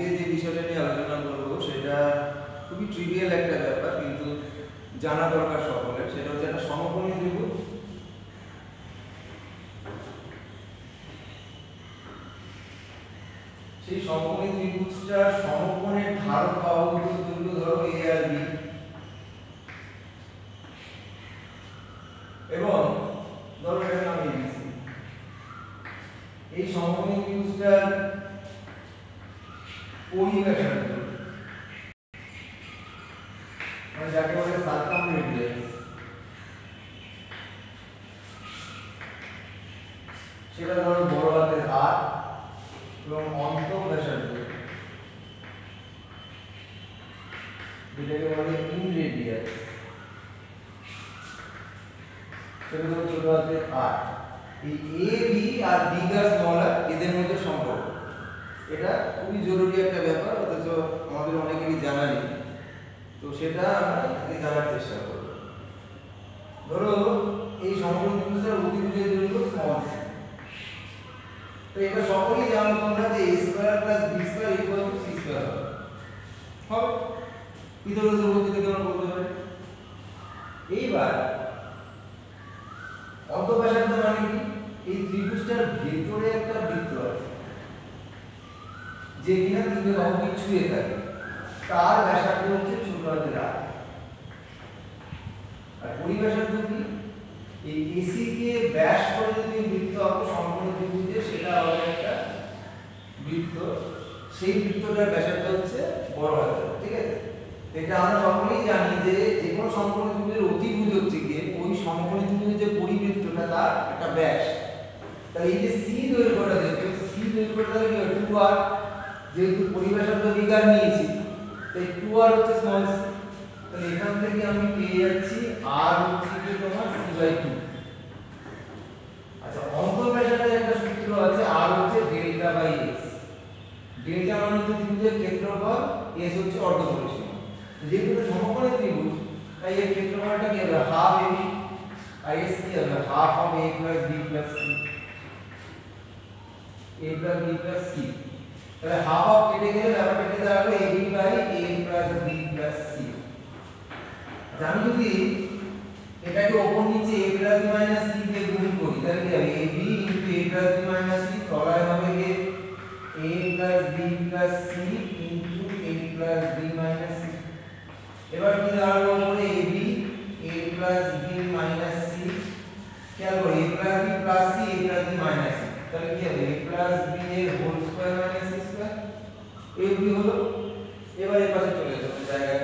আজকে যে বিষয়টা নিয়ে আলোচনা করবো সেটা খুবই ট্রিভিয়াল একটা ব্যাপার, কিন্তু জানা দরকার সকলের। সেটা হচ্ছে একটা সমকোণী ত্রিভুজ। সেই সমকোণী ত্রিভুজটা সমকোণের ধারক বাহুগুলোর দৈর্ঘ্য ধরো এ আর বি, এবং ধরো এটার নাম এবিসি। এই সমকোণী ত্রিভুজটার পরিব্যাসার্ধ মানে যাকে বলে সার্কামরেডিয়াস, সেটা ধরো বড় হাতের আর, এবং অন্তঃব্যাসার্ধ যেটাকে বলে ইনরেডিয়াস, সেটা ধরো ছোট হাতের আর। এই A B R bigger smaller এদের মধ্যে সম্পর্ক, এটা খুবই জরুরি একটা ব্যাপার, অথচ আমাদের অনেকেরই জানা নেই। তো সেটা আমরা জানার চেষ্টা করব। ধরো এই সমকোণী ত্রিভুজের অতিভুজের দৈর্ঘ্য স্মল সি। তো এটা সকলেই জানো তোমরা যে a square plus b square equal to c square হবে। পিথাগোরাসের উপপাদ্য থেকে আমরা বলতে পারি। এইবার অন্তঃব্যাসার্ধ মানে কি? এই ত্রিভুজটার ভেতরে একটা বৃত্ত আছে যে কিনা তিনটে বাহুকে ছুঁয়ে থাকে, তার ব্যাসার্ধ হচ্ছে ছোট হাতের আর। আর পরিব্যাসার্ধ কি? এই এসি কে ব্যাস করে যদি বৃত্ত আঁকো সমকোণী ত্রিভুজে, সেটা হবে একটা বৃত্ত। সেই বৃত্তটার ব্যাসার্ধ হচ্ছে বড় হাতের, ঠিক আছে? এটা আমরা সকলেই জানি যে যে কোনো সমকোণী ত্রিভুজের অতিভুজ হচ্ছে গিয়ে ওই সমকোণী ত্রিভুজের যে পরিবৃত্তটা তার একটা ব্যাস। তাহলে এই যে সি দৈর্ঘ্যটা দেখো, সি দৈর্ঘ্যটা কি 2r, যেহেতু পরিব্যাসার্ধ বিগার নিয়েছি তাই 2r হচ্ছে স্মল সি। তাহলে এখান থেকে আমি পেয়ে যাচ্ছি r হচ্ছে কি তোমার c/2। আচ্ছা, অন্তঃব্যাসার্ধের একটা সূত্র আছে, r হচ্ছে ডেল্টা বাই s। ডেল্টা মানে হচ্ছে ত্রিভুজের ক্ষেত্রফল, s হচ্ছে অর্ধপরিসীমা। যেহেতু এটা সমকোণী ত্রিভুজ তাই এর ক্ষেত্রফলটা কি হবে? হাফ ab, আর s কি হবে? Half of a plus b plus c, a plus b plus c। তাহলে হাফ অফ কেটে গেলে ব্যাপারটা কি দাঁড়াবে? ab by a plus b plus c। আমি যদি এটাকে ওপর নিচে a plus b minus c দিয়ে গুণ করি তাহলে কি হবে? ab into a plus b minus c, তলায় হবে কি a plus b plus c into a plus b minus c। এবার কি দাঁড়ালো উপরে? ab a plus b minus c, খেয়াল করো a plus b plus c a plus b minus c, তাহলে কি হবে? a প্লাস b এর whole square minus c square, ab হলো। এবার এই পাশে চলে যাবে জায়গায়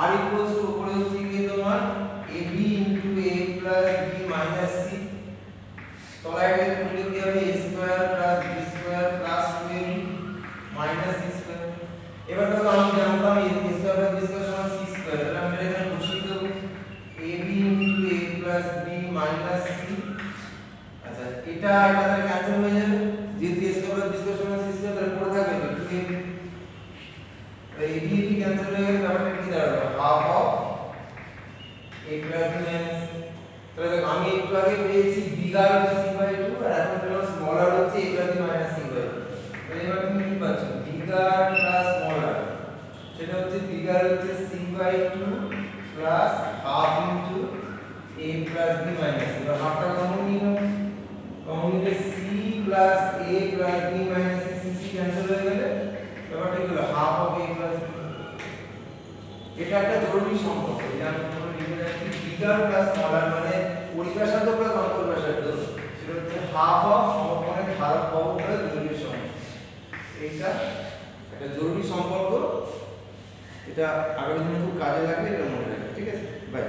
r ইকুয়ালস টু উপরে হচ্ছে কি তোমার ab into a plus b minus c, তলায় গেলে করলে কি হবে? a square plus b square plus 2ab minus c square. এবার দেখো আমি জানতাম a square plus b square সমান c স্কয়ার, তাহলে আমি এখানে বসিয়ে দেব ab into a plus b minus c। আচ্ছা, এটা তাহলে ক্যান্সেল হয়ে যাবে, যেহেতু a square plus b square সমান c স্কয়ার, তাহলে পড়ে থাকবে 2ab। এই b ক্যান্সেল হয়ে গেলে ব্যাপারটা কি দাঁড়াবে? Half of a plus b minus c। তাহলে দেখো আমি একটু আগে পেয়েছি বিগার হচ্ছে c/2, আর এখন পেলাম স্মলার হচ্ছে a plus b minus c/2। তাহলে এবার তুমি কি পাচ্ছ? বিগার প্লাস স্মলার, সেটা হচ্ছে বিগার হচ্ছে c/2 plus half into a plus b minus c। এবার হাফটা কমন নিয়ে নাও, কমন নিলে c plus a plus b minus c, c cancel হয়ে গেলে ব্যাপারটা কি হলো? Half of a plus b। এটা একটা জরুরি সম্পর্ক, এটা আমি তোমাকে লিখে রাখছি। বিগার প্লাস স্মলার মানে পরিব্যাসার্ধ প্লাস অন্তঃব্যাসার্ধ, সেটা হচ্ছে হাফ অফ সমকোণের ধারক বাহু প্লাস দৈর্ঘ্যের সমান। এটা একটা জরুরি সম্পর্ক, এটা আগামী দিনে খুব কাজে লাগবে, এটা মনে রাখবে, ঠিক আছে? বাই।